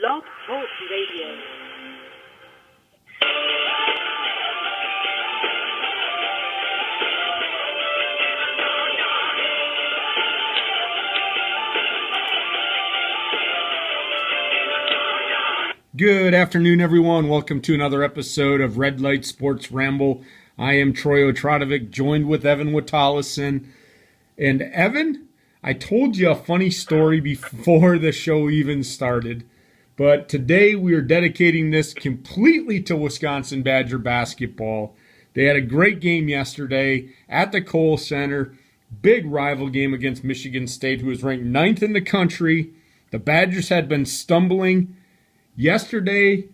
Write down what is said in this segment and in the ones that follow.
Blog Talk Radio. Good afternoon, everyone. Welcome to another episode of Light Sports Ramble. I am Troy Otradovic, joined with Evan Witalison. And Evan, I told you a funny story before the show even started, but today we are dedicating this completely to Wisconsin Badger basketball. They had a great game yesterday at the Kohl Center. Big rival game against Michigan State, who is ranked 9th in the country. The Badgers had been stumbling. Yesterday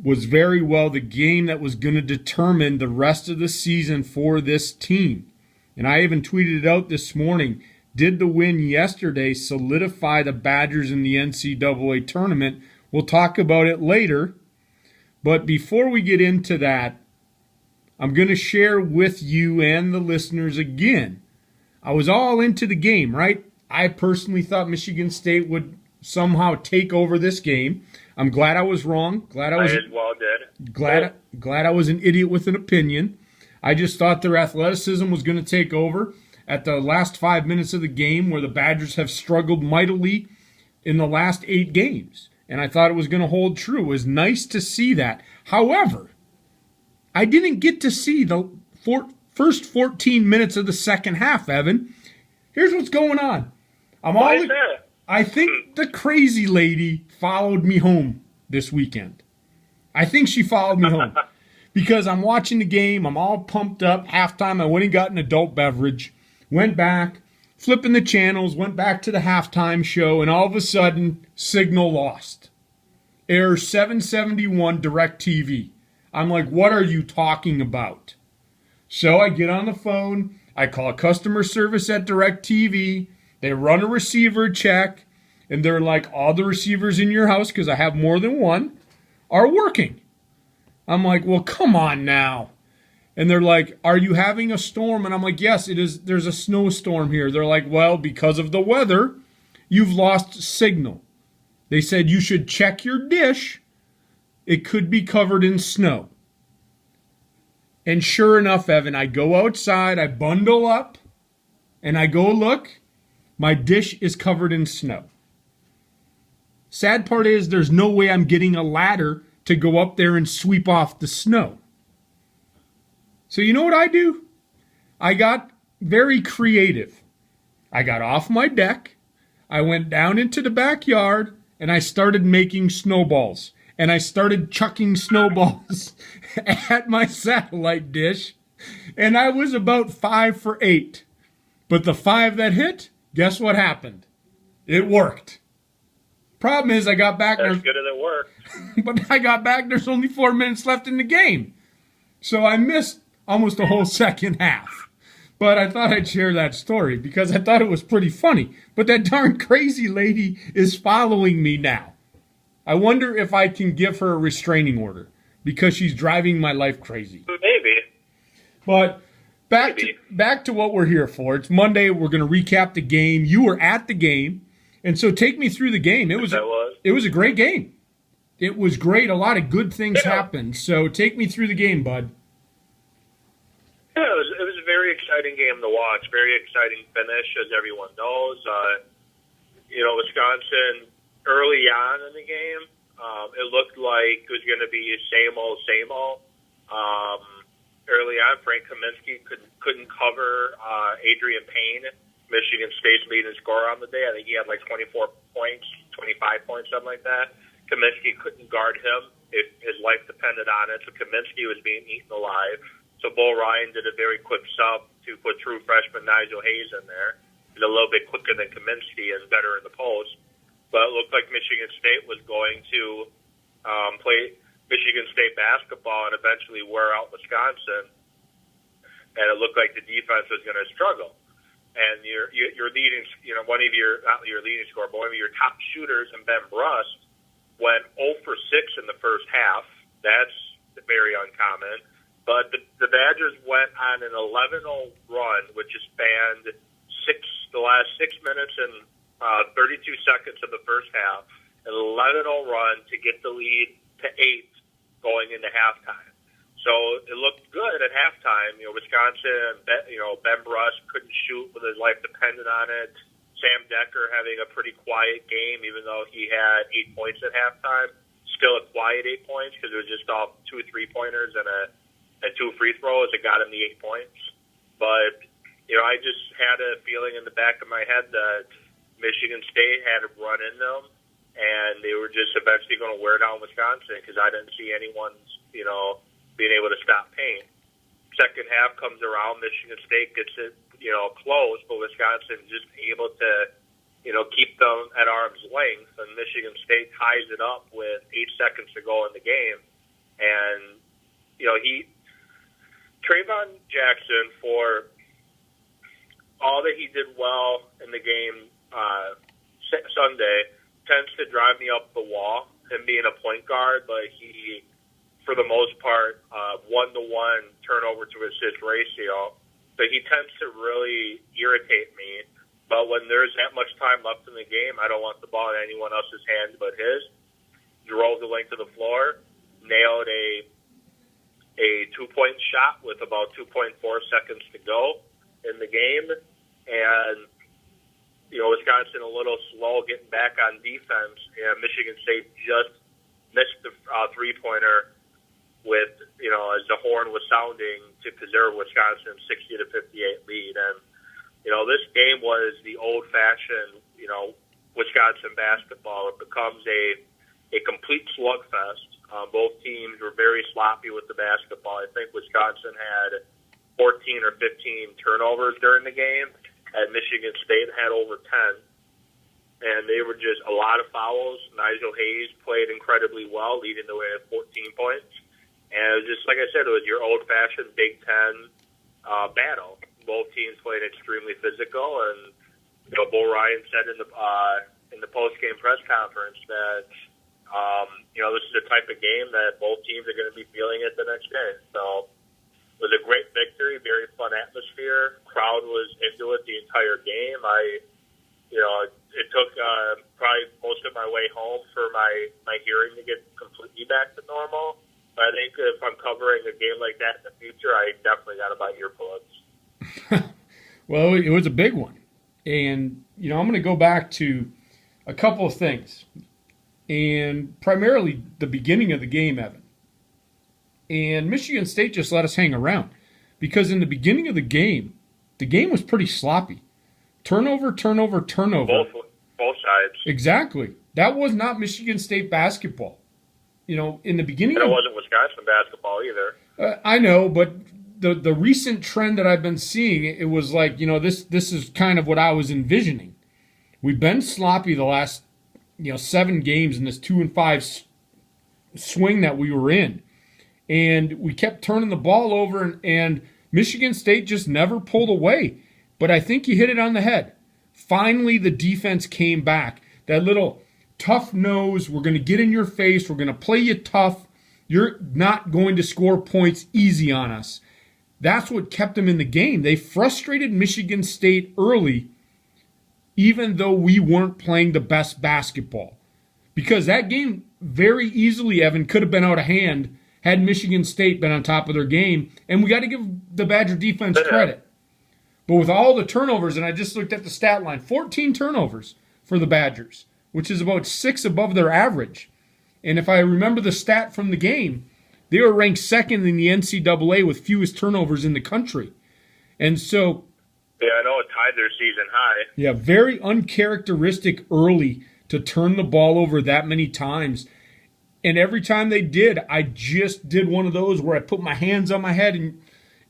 was very well the game that was going to determine the rest of the season for this team. And I even tweeted it out this morning. Did the win yesterday solidify the Badgers in the NCAA tournament? We'll talk about it later. But before we get into that, I'm going to share with you and the listeners again. I was all into the game, right? I personally thought Michigan State would somehow take over this game. I'm glad I was wrong. Glad I was an idiot with an opinion. I just thought their athleticism was going to take over at the last 5 minutes of the game, where the Badgers have struggled mightily in the last 8 games. And I thought it was going to hold true. It was nice to see that. However, I didn't get to see the first 14 minutes of the second half, Evan. Here's what's going on. I think the crazy lady followed me home this weekend. I think she followed me home because I'm watching the game. I'm all pumped up. Halftime, I went and got an adult beverage, went back, flipping the channels, went back to the halftime show, and all of a sudden, signal lost. Error 771 DirecTV. I'm like, what are you talking about? So I get on the phone. I call customer service at DirecTV. They run a receiver check, and they're like, all the receivers in your house, because I have more than one, are working. I'm like, well, come on now. And they're like, are you having a storm? And I'm like, yes, it is. There's a snowstorm here. They're like, well, because of the weather, you've lost signal. They said you should check your dish. It could be covered in snow. And sure enough, Evan, I go outside, I bundle up, and I go look. My dish is covered in snow. Sad part is there's no way I'm getting a ladder to go up there and sweep off the snow. So you know what I do? I got very creative. I got off my deck, I went down into the backyard, and I started making snowballs. And I started chucking snowballs at my satellite dish, and I was about 5 for 8. But the 5 that hit, guess what happened? It worked. Problem is, I got back. That's good as it worked. But I got back. There's only 4 minutes left in the game, so I missed almost a whole second half. But I thought I'd share that story because I thought it was pretty funny. But that darn crazy lady is following me now. I wonder if I can give her a restraining order because she's driving my life crazy. Maybe. But back to what we're here for. It's Monday. We're going to recap the game. You were at the game, and so take me through the game. It was a great game. It was great. A lot of good things happened. So take me through the game, bud. Yeah, it was a very exciting game to watch. Very exciting finish, as everyone knows. Wisconsin, early on in the game, it looked like it was going to be same old. Early on, Frank Kaminsky couldn't cover Adrian Payne, Michigan State's leading scorer on the day. I think he had like 24 points, 25 points, something like that. Kaminsky couldn't guard him if his life depended on it, so Kaminsky was being eaten alive. So Bo Ryan did a very quick sub to put true freshman Nigel Hayes in there. He's a little bit quicker than Kaminsky and better in the post. But it looked like Michigan State was going to play Michigan State basketball and eventually wear out Wisconsin. And it looked like the defense was going to struggle. And your leading, one of your, not your leading scorer, but one of your top shooters, and Ben Brust, went 0 for 6 in the first half. That's very uncommon. But the Badgers went on an 11-0 run, which has spanned the last 6 minutes and 32 seconds of the first half. an 11-0 run to get the lead to 8 going into halftime. So it looked good at halftime. Wisconsin, Ben Brush couldn't shoot with his life dependent on it. Sam Decker having a pretty quiet game, even though he had 8 points at halftime. Still a quiet 8 points because it was just off 2 3-pointers and 2 free throws that got him the 8 points. But, I just had a feeling in the back of my head that Michigan State had a run in them, and they were just eventually going to wear down Wisconsin because I didn't see anyone's, being able to stop Payne. Second half comes around, Michigan State gets it, close, but Wisconsin just able to, keep them at arm's length, and Michigan State ties it up with 8 seconds to go in the game. And, Trayvon Jackson, for all that he did well in the game Sunday, tends to drive me up the wall, him being a point guard, but he, for the most part, 1-to-1 turnover to assist ratio. So he tends to really irritate me. But when there's that much time left in the game, I don't want the ball in anyone else's hands but his. Drove the length of the floor, nailed a 2-point shot with about 2.4 seconds to go in the game. And, Wisconsin a little slow getting back on defense. And Michigan State just missed the three-pointer with, as the horn was sounding to preserve Wisconsin's 60-58 lead. And, this game was the old-fashioned, Wisconsin basketball. It becomes a complete slugfest. Both teams were very sloppy with the basketball. I think Wisconsin had 14 or 15 turnovers during the game, and Michigan State had over 10. And they were just a lot of fouls. Nigel Hayes played incredibly well, leading the way at 14 points. And it was just, like I said, it was your old-fashioned Big Ten battle. Both teams played extremely physical, and Bo Ryan said in the post-game press conference that this is the type of game that both teams are going to be feeling it the next day. So it was a great victory, very fun atmosphere. Crowd was into it the entire game. It took probably most of my way home for my hearing to get completely back to normal. But I think if I'm covering a game like that in the future, I definitely got to buy earplugs. Well, it was a big one. And, I'm going to go back to a couple of things. And primarily the beginning of the game, Evan. And Michigan State just let us hang around. Because in the beginning of the game was pretty sloppy. Turnover. Both sides. Exactly. That was not Michigan State basketball. In the beginning. And it wasn't Wisconsin basketball either. I know, but the recent trend that I've been seeing, it was like, this is kind of what I was envisioning. We've been sloppy the last, 7 games in this 2-5 swing that we were in. And we kept turning the ball over, and Michigan State just never pulled away. But I think you hit it on the head. Finally, the defense came back. That little tough nose, we're going to get in your face, we're going to play you tough. You're not going to score points easy on us. That's what kept them in the game. They frustrated Michigan State early, even though we weren't playing the best basketball. Because that game very easily, Evan, could have been out of hand had Michigan State been on top of their game. And we got to give the Badger defense credit. But with all the turnovers, and I just looked at the stat line, 14 turnovers for the Badgers, which is about 6 above their average. And if I remember the stat from the game, they were ranked second in the NCAA with fewest turnovers in the country. And so... yeah, I know it tied their season high. Yeah, very uncharacteristic early to turn the ball over that many times. And every time they did, I just did one of those where I put my hands on my head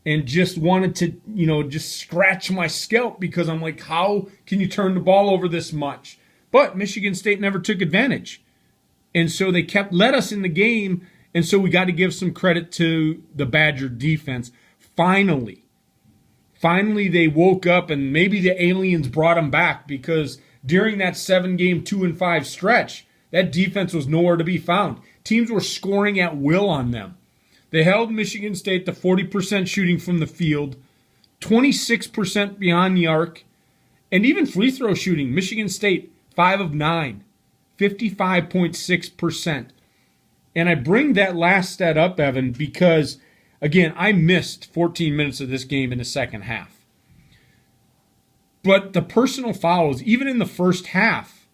and just wanted to, just scratch my scalp because I'm like, how can you turn the ball over this much? But Michigan State never took advantage. And so they let us in the game, and so we got to give some credit to the Badger defense. Finally, they woke up, and maybe the aliens brought them back because during that 7-game 2-5 stretch, that defense was nowhere to be found. Teams were scoring at will on them. They held Michigan State to 40% shooting from the field, 26% beyond the arc, and even free throw shooting. Michigan State, 5 of 9. 55.6%. And I bring that last stat up, Evan, because, again, I missed 14 minutes of this game in the second half. But the personal fouls, even in the first half,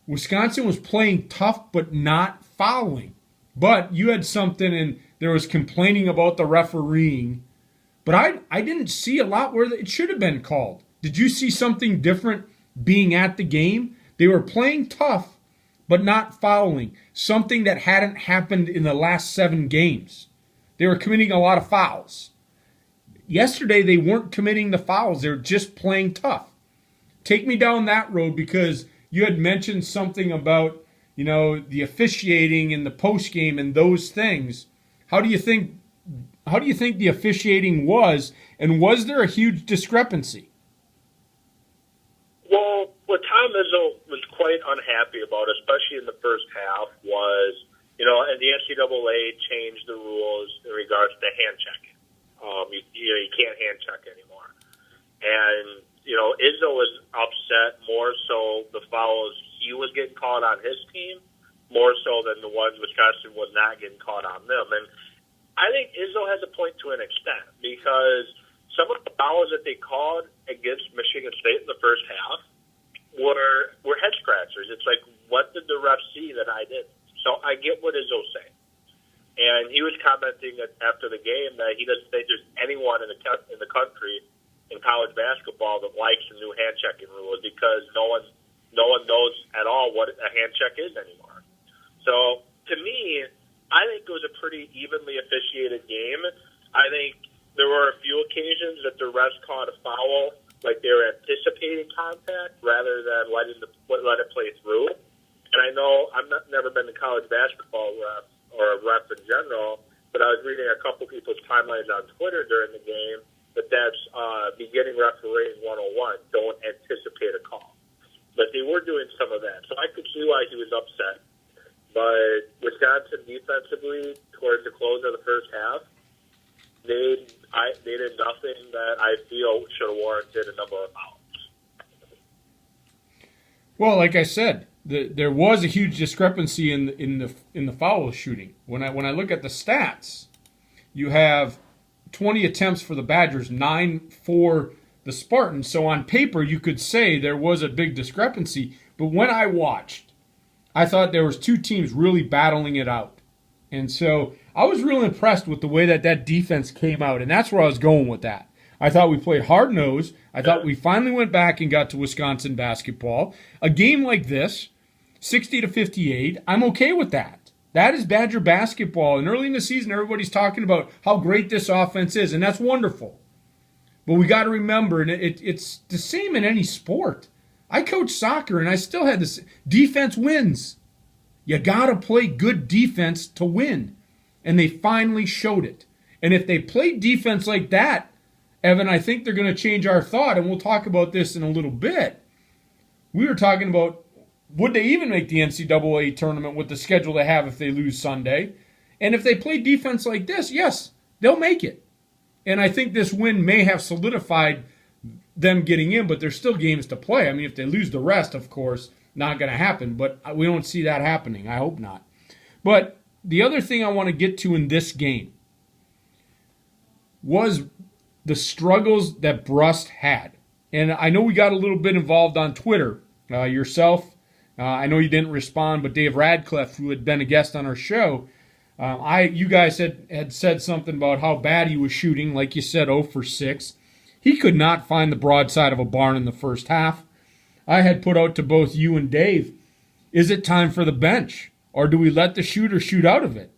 Wisconsin was playing tough but not fouling. But you had something, and there was complaining about the refereeing. But I didn't see a lot where it should have been called. Did you see something different being at the game? They were playing tough but not fouling, something that hadn't happened in the last 7 games. They were committing a lot of fouls. Yesterday, they weren't committing the fouls. They were just playing tough. Take me down that road, because you had mentioned something about, the officiating in the postgame and those things. How do you think the officiating was, and was there a huge discrepancy? Well, what Tom Izzo was quite unhappy about, especially in the first half, was, and the NCAA changed the rules in regards to hand checking. You can't hand check anymore. And, Izzo was upset more so the fouls he was getting caught on his team, more so than the ones Wisconsin was not getting caught on them. And I think Izzo has a point to an extent, because some of the fouls that they called against Michigan State in the first half were head scratchers. It's like, what did the ref see that I didn't? So I get what Izzo's saying. And he was commenting after the game that he doesn't think there's anyone in the country in college basketball that likes the new hand checking rules, because no one knows at all what a hand check is anymore. So to me, I think it was a pretty evenly officiated game. I think there were a few occasions that the refs caught a foul, like they were anticipating contact rather than let it play through. And I know never been a college basketball ref or a ref in general, but I was reading a couple people's timelines on Twitter during the game that's beginning refereeing 101. Don't anticipate a call. But they were doing some of that. So I could see why he was upset. But Wisconsin defensively, towards the close of the first half, they did nothing that I feel should have warranted a number of fouls. Well, like I said, there was a huge discrepancy in the foul shooting. When I look at the stats, you have 20 attempts for the Badgers, 9 for the Spartans. So on paper, you could say there was a big discrepancy. But when I watched, I thought there was 2 teams really battling it out. And so I was really impressed with the way that defense came out, and that's where I was going with that. I thought we played hard-nosed. I thought we finally went back and got to Wisconsin basketball. A game like this, 60-58, I'm okay with that. That is Badger basketball. And early in the season, everybody's talking about how great this offense is, and that's wonderful. But we got to remember, and it's the same in any sport. I coach soccer, and I still had this. Defense wins. You got to play good defense to win. And they finally showed it. And if they play defense like that, Evan, I think they're going to change our thought, and we'll talk about this in a little bit. We were talking about, would they even make the NCAA tournament with the schedule they have if they lose Sunday? And if they play defense like this, yes, they'll make it. And I think this win may have solidified them getting in, but there's still games to play. I mean, if they lose the rest, of course, not going to happen. But we don't see that happening. I hope not. But the other thing I want to get to in this game was the struggles that Brust had. And I know we got a little bit involved on Twitter. Yourself, I know you didn't respond, but Dave Radcliffe, who had been a guest on our show, you guys had said something about how bad he was shooting, like you said, 0 for 6. He could not find the broadside of a barn in the first half. I had put out to both you and Dave, is it time for the bench? Or do we let the shooter shoot out of it?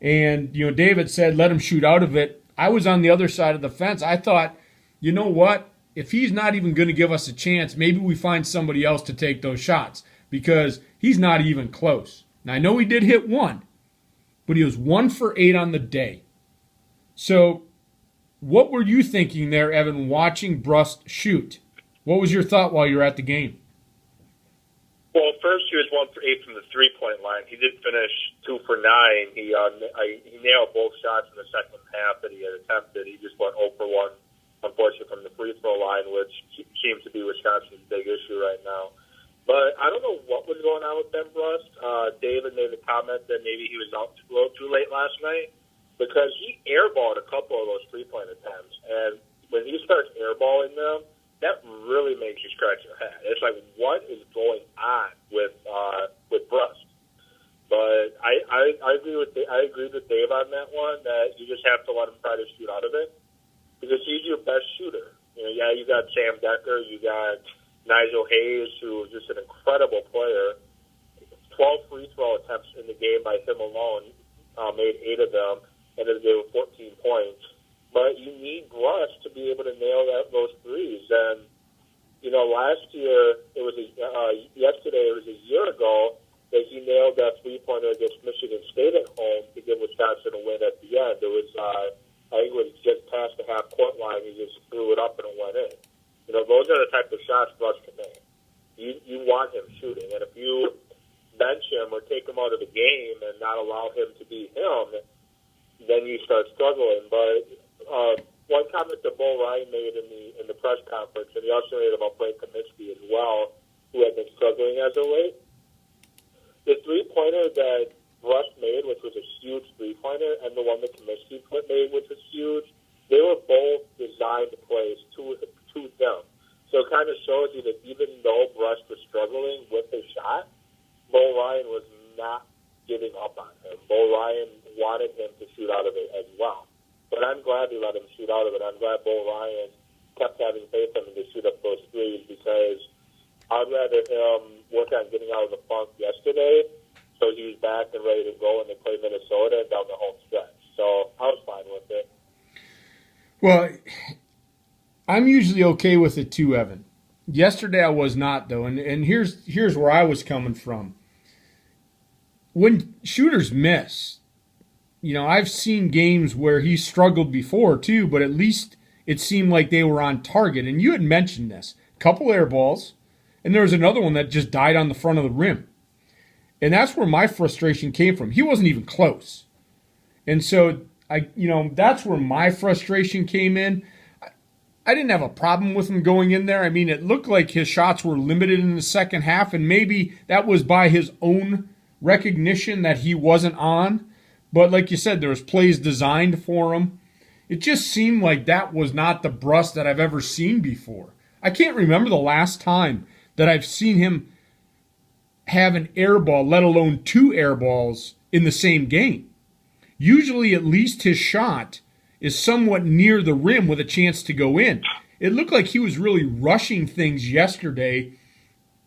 And, Dave had said, let him shoot out of it. I was on the other side of the fence. I thought, you know what? If he's not even going to give us a chance, maybe we find somebody else to take those shots, because he's not even close. Now, I know he did hit 1, but he was 1 for 8 on the day. So what were you thinking there, Evan, watching Brust shoot? What was your thought while you were at the game? Well, first he was 1 for 8 from the three-point line. He did finish 2 for 9. He nailed both shots in the second half that he had attempted. He just went 0 for 1, unfortunately, from the free throw line, which seems to be Wisconsin's big issue right now. But I don't know what was going on with Ben Brust. David made the comment that maybe he was out a little too late last night because he airballed a couple of those three-point attempts. And when he starts airballing them, that really makes you scratch your head. It's like, what is going on with Brust? But I agree with Dave on that one, that you just have to let him try to shoot out of it because he's your best shooter. Yeah, you got Sam Decker, you got Nigel Hayes, who is just an incredible player. 12 free throw attempts in the game by him alone, made 8 of them, and then gave 14 points. But you need Brust to be able to nail those threes. And, last year, yesterday, it was a year ago, that he nailed that three-pointer against Michigan State at home to give Wisconsin a win at the end. It was, I think it was just past the half-court line. He just threw it up and it went in. Those are the type of shots Brust can make. You want him shooting. And if you bench him or take him out of the game and not allow him to be him, then you start struggling. But one comment that Bo Ryan made in the press conference, and he also made about Blake Kaminsky as well, who had been struggling as of late. The three-pointer that Brust made, which was a huge three-pointer, and the one that Kaminsky made, which was huge, they were both designed plays to them. So it kind of shows you that even though Brust was struggling with his shot, Bo Ryan was not giving up on him. Bo Ryan wanted him to shoot out of it as well. But I'm glad he let him shoot out of it. I'm glad Bo Ryan kept having faith in him to shoot up those threes because I'd rather him work on getting out of the funk yesterday so he's back and ready to go and they play Minnesota and down the home stretch. So I was fine with it. Well, I'm usually okay with it too, Evan. Yesterday I was not, though, and here's where I was coming from. When shooters miss, I've seen games where he struggled before too, but at least it seemed like they were on target. And you had mentioned this. A couple air balls, and there was another one that just died on the front of the rim. And that's where my frustration came from. He wasn't even close. And so that's where my frustration came in. I didn't have a problem with him going in there. I mean, it looked like his shots were limited in the second half, and maybe that was by his own recognition that he wasn't on. But like you said, there was plays designed for him. It just seemed like that was not the Brust that I've ever seen before. I can't remember the last time that I've seen him have an air ball, let alone 2 air balls in the same game. Usually at least his shot is somewhat near the rim with a chance to go in. It looked like he was really rushing things yesterday,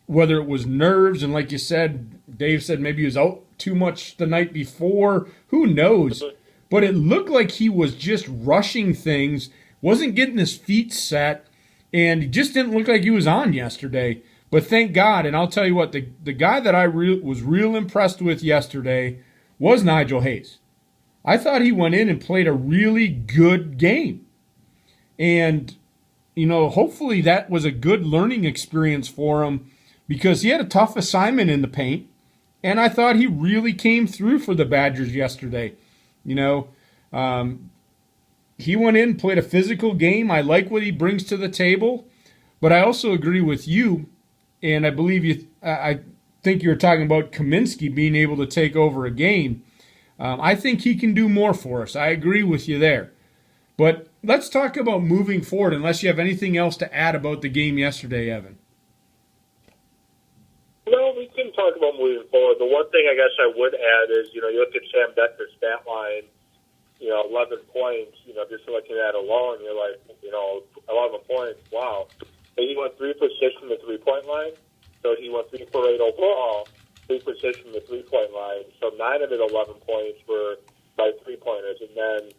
whether it was nerves, and like you said, Dave said maybe he was out too much the night before. Who knows? But it looked like he was just rushing things, wasn't getting his feet set, and he just didn't look like he was on yesterday. But thank God, and I'll tell you what, the guy that I was real impressed with yesterday was Nigel Hayes. I thought he went in and played a really good game. And, hopefully that was a good learning experience for him because he had a tough assignment in the paint. And I thought he really came through for the Badgers yesterday. He went in, played a physical game. I like what he brings to the table. But I also agree with you, and I believe I think you were talking about Kaminsky being able to take over a game. I think he can do more for us. I agree with you there. But let's talk about moving forward, unless you have anything else to add about the game yesterday, Evan. No, we can talk about moving forward. The one thing I guess I would add is, you look at Sam Decker's stat line, 11 points, just looking at it alone, you're like, 11 points, wow. But he went 3 for 6 from the three-point line, so he went 3 for 8 overall. 3 for 6 from the three-point line. So 9 of his 11 points were by three-pointers. And then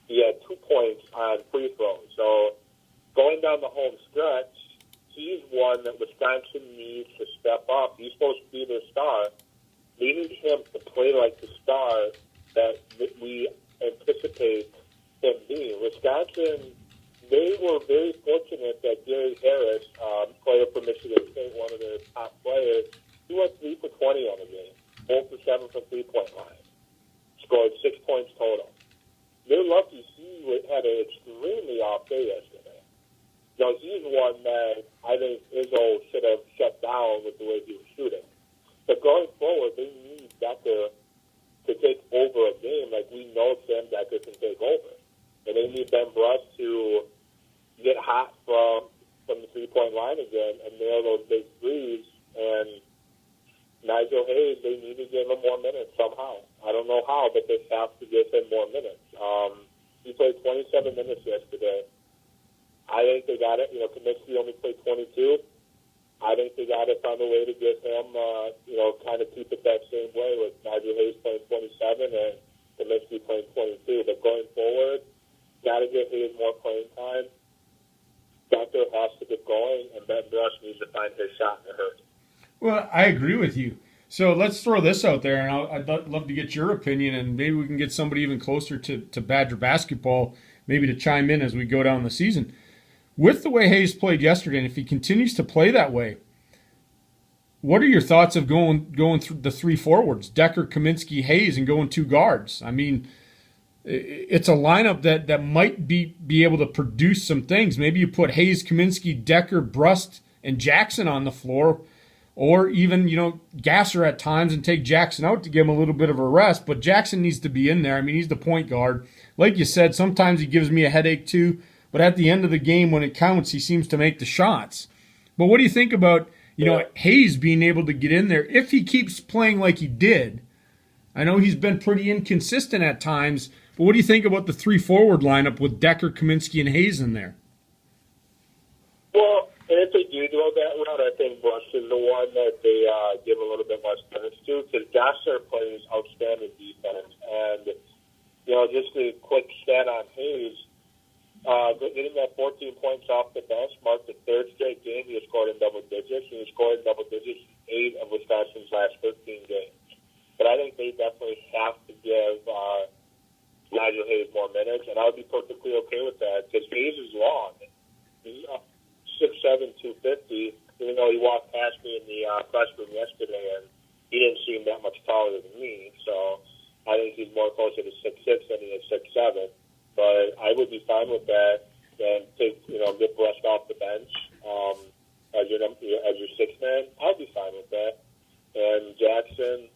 he had 2 points on free throws. So going down the home stretch, he's one that Wisconsin needs to step up. He's supposed to be their star. They need him to play like the star that we anticipate him being. Wisconsin, they were very fortunate that Gary Harris, player for Michigan State, one of their top players, he went 3 for 20 on the game, 4 for 7 from three-point line, scored 6 points total. They're lucky he had an extremely off day yesterday. he's one that I think Izzo should have shut down with the way he was shooting. But going forward, they need Decker to take over a game like we know Sam Decker can take over. And they need Ben Brush to get hot from the three-point line again and nail those big threes. And Nigel Hayes, they need to give him more minutes somehow. I don't know how, but they have to give him more minutes. He played 27 minutes yesterday. I think they got it. Kaminsky only played 22. I think they got to find a way to get him, kind of keep it that same way with Nigel Hayes playing 27 and Kaminsky playing 22. But going forward, got to get Hayes more playing time. Decker has to get going, and Ben Brush needs to find his shot in a hurry. Well, I agree with you. So let's throw this out there, and I'd love to get your opinion, and maybe we can get somebody even closer to Badger basketball, maybe to chime in as we go down the season. With the way Hayes played yesterday, and if he continues to play that way, what are your thoughts of going through the three forwards, Decker, Kaminsky, Hayes, and going two guards? I mean, it's a lineup that might be able to produce some things. Maybe you put Hayes, Kaminsky, Decker, Brust, and Jackson on the floor, or even, Gasser at times and take Jackson out to give him a little bit of a rest. But Jackson needs to be in there. I mean, he's the point guard. Like you said, sometimes he gives me a headache too. But at the end of the game, when it counts, he seems to make the shots. But what do you think about, Hayes being able to get in there if he keeps playing like he did? I know he's been pretty inconsistent at times, but what do you think about the three-forward lineup with Decker, Kaminsky, and Hayes in there? Well, if they do go that route, I think Brush is the one that they give a little bit less minutes to, because Gasser plays outstanding defense. And, just a quick stat on Hayes, getting that 14 points off the bench marked the third straight game he has scored in double digits, and he scored in double digits in 8 of Wisconsin's last 13 games. But I think they definitely have to give Nigel Hayes more minutes, and I would be perfectly okay with that, because Hayes is long. He's 6'7", 250, even though he walked past me in the press room yesterday, and he didn't seem that much taller than me, so I think he's more closer to 6'6" than he is 6'7". But I would be fine with that, and get Brush off the bench as your sixth man. I'd be fine with that. And Jackson,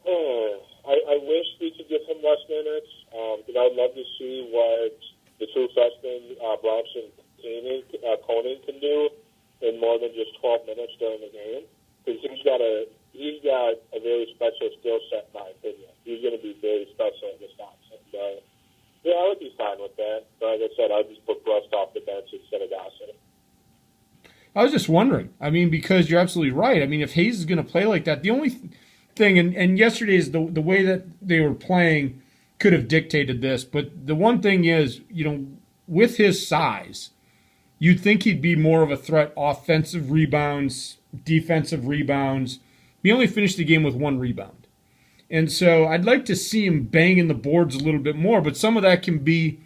I wish we could give him less minutes, because I would love to see what the true freshman Bronson Koenig can do in more than just 12 minutes during the game. Because he's got a very special skill set, in my opinion. He's going to be very special at Wisconsin. But, I would be fine with that. But like I said, I'd just put Brust off the bench instead of Gossett. I was just wondering. I mean, because you're absolutely right. I mean, if Hayes is going to play like that, the only thing, and yesterday's the way that they were playing could have dictated this, but the one thing is, with his size, you'd think he'd be more of a threat, offensive rebounds, defensive rebounds. He only finished the game with 1 rebound. And so I'd like to see him banging the boards a little bit more, but some of that can be,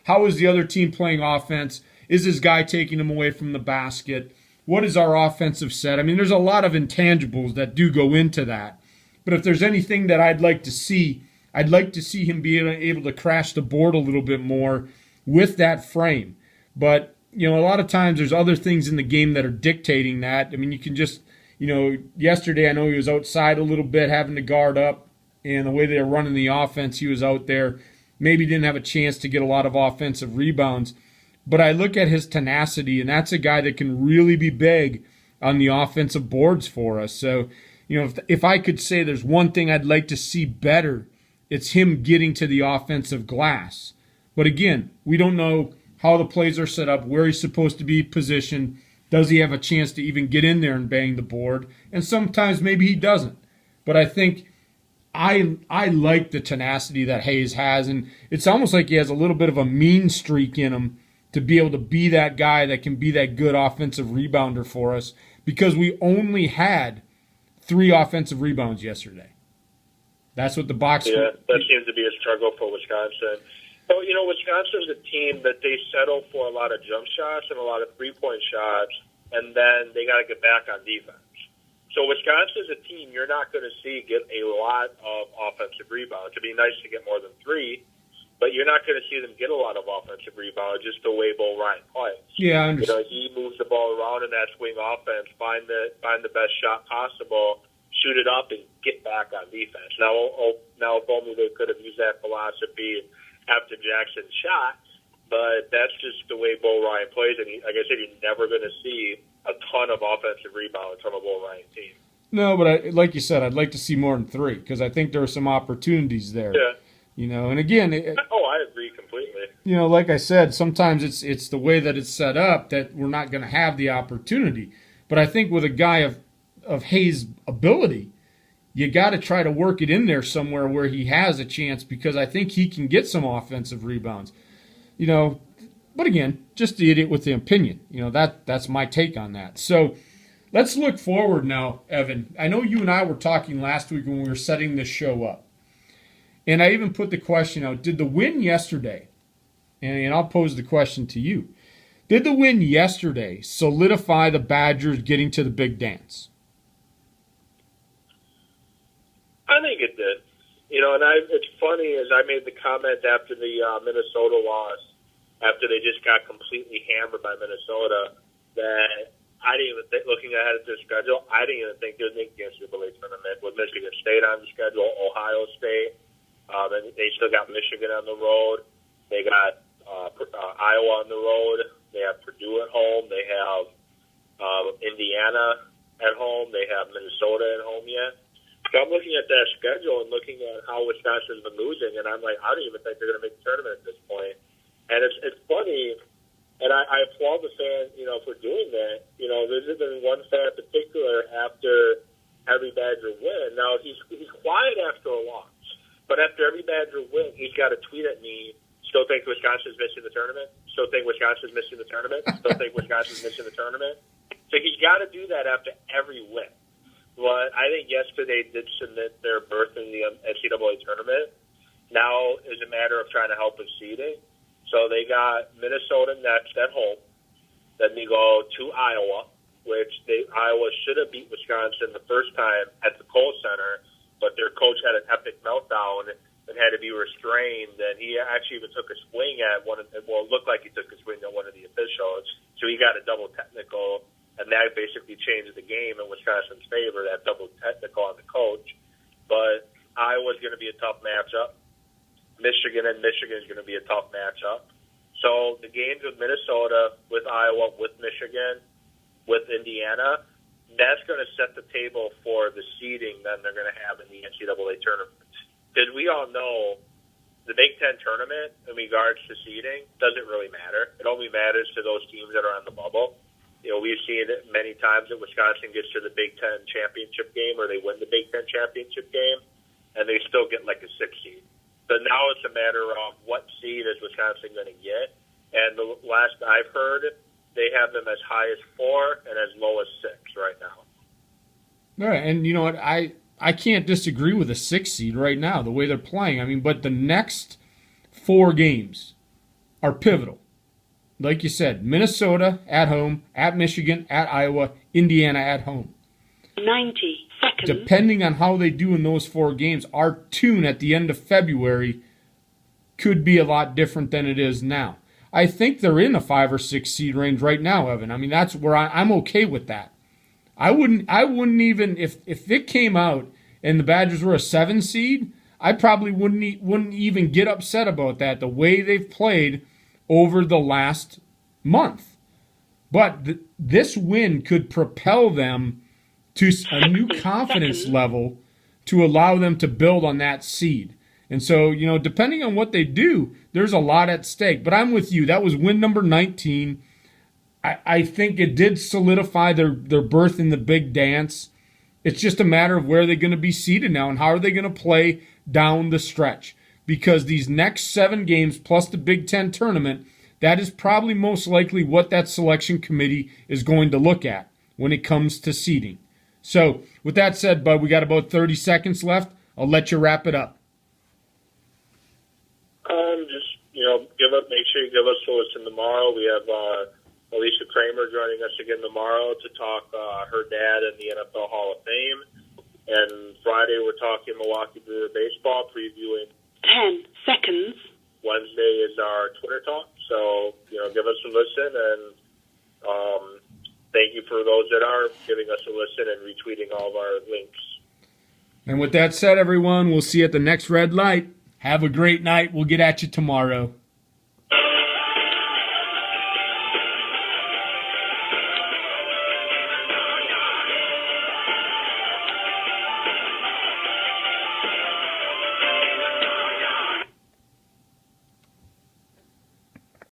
how is the other team playing offense? Is this guy taking him away from the basket? What is our offensive set? I mean, there's a lot of intangibles that do go into that. But if there's anything that I'd like to see, I'd like to see him be able to crash the board a little bit more with that frame. But, a lot of times there's other things in the game that are dictating that. I mean, you can just, yesterday I know he was outside a little bit having to guard up, and the way they were running the offense, he was out there. Maybe didn't have a chance to get a lot of offensive rebounds. But I look at his tenacity, and that's a guy that can really be big on the offensive boards for us. So, if I could say there's one thing I'd like to see better, it's him getting to the offensive glass. But again, we don't know how the plays are set up, where he's supposed to be positioned. Does he have a chance to even get in there and bang the board? And sometimes maybe he doesn't. But I think I like the tenacity that Hayes has, and it's almost like he has a little bit of a mean streak in him to be able to be that guy that can be that good offensive rebounder for us, because we only had 3 offensive rebounds yesterday. That's what the box. Yeah, that seems to be a struggle for Wisconsin. So, Wisconsin's a team that they settle for a lot of jump shots and a lot of three-point shots, and then they got to get back on defense. So Wisconsin's a team you're not going to see get a lot of offensive rebounds. It'd be nice to get more than 3, but you're not going to see them get a lot of offensive rebounds, just the way Bo Ryan plays. Yeah, I understand. He moves the ball around in that swing offense, find the best shot possible, shoot it up, and get back on defense. Now if only they could have used that philosophy after Jackson shot, but that's just the way Bo Ryan plays, and like I said, you're never going to see a ton of offensive rebounds from a Bo Ryan team. No, but like you said, I'd like to see more than 3 because I think there are some opportunities there. Yeah. And again, I agree completely. Like I said, sometimes it's the way that it's set up that we're not going to have the opportunity. But I think with a guy of Hayes' ability, you got to try to work it in there somewhere where he has a chance because I think he can get some offensive rebounds. But again, just the idiot with the opinion. That's my take on that. So let's look forward now, Evan. I know you and I were talking last week when we were setting this show up. And I even put the question out, did the win yesterday, and I'll pose the question to you, did the win yesterday solidify the Badgers getting to the big dance? I think it did. It's funny as I made the comment after the Minnesota loss, after they just got completely hammered by Minnesota, that I didn't even think, looking ahead at their schedule, I didn't even think they would make the NCAA tournament with Michigan State on the schedule, Ohio State, and they still got Michigan on the road. They got Iowa on the road. They have Purdue at home. They have Indiana at home. They have Minnesota at home yet. So I'm looking at that schedule and looking at how Wisconsin's been losing, and I'm like, I don't even think they're going to make the tournament at this point. And it's funny, and I applaud the fan, for doing that. There's been one fan in particular after every Badger win. Now, he's quiet after a loss, but after every Badger win, he's got to tweet at me, still think Wisconsin's missing the tournament? Still think Wisconsin's missing the tournament? Still think Wisconsin's missing the tournament? So he's got to do that after every win. But I think yesterday did submit their berth in the NCAA tournament. Now is a matter of trying to help with seeding. So they got Minnesota next at home. Then they go to Iowa, which Iowa should have beat Wisconsin the first time at the Kohl Center, but their coach had an epic meltdown and had to be restrained. And he actually even took a swing at it looked like he took a swing at one of the officials. So he got a double technical, and that basically changed the game in Wisconsin's favor, that double technical on the coach. But Iowa's going to be a tough matchup. Michigan is going to be a tough matchup. So the games with Minnesota, with Iowa, with Michigan, with Indiana, that's going to set the table for the seeding then they're going to have in the NCAA tournament. Because we all know the Big Ten tournament, in regards to seeding, doesn't really matter. It only matters to those teams that are on the bubble. We've seen it many times that Wisconsin gets to the Big Ten championship game or they win the Big Ten championship game, and they still get like a 6 seed. So now it's a matter of what seed is Wisconsin going to get. And the last I've heard, they have them as high as 4 and as low as 6 right now. All right, and you know what? I can't disagree with a 6 seed right now, the way they're playing. But the next 4 games are pivotal. Like you said, Minnesota at home, at Michigan, at Iowa, Indiana at home. 90 seconds. Depending on how they do in those 4 games, our tune at the end of February could be a lot different than it is now. I think they're in a 5 or 6 seed range right now, Evan. That's where I'm okay with that. I wouldn't even, if it came out and the Badgers were a 7 seed, I probably wouldn't even get upset about that, the way they've played over the last month. But this win could propel them to a new confidence level to allow them to build on that seed. And so, depending on what they do, there's a lot at stake. But I'm with you. That was win number 19. I think it did solidify their berth in the big dance. It's just a matter of where they're going to be seated now and how are they going to play down the stretch. Because these next 7 games plus the Big Ten tournament, that is probably most likely what that selection committee is going to look at when it comes to seeding. So, with that said, Bud, we got about 30 seconds left. I'll let you wrap it up. Make sure you give us a listen tomorrow. We have Alicia Kramer joining us again tomorrow to talk her dad in the NFL Hall of Fame. And Friday we're talking Milwaukee Brewer baseball, previewing 10 seconds. Wednesday is our Twitter talk. So, give us a listen, and thank you for those that are giving us a listen and retweeting all of our links. And with that said, everyone, we'll see you at the next red light. Have a great night. We'll get at you tomorrow.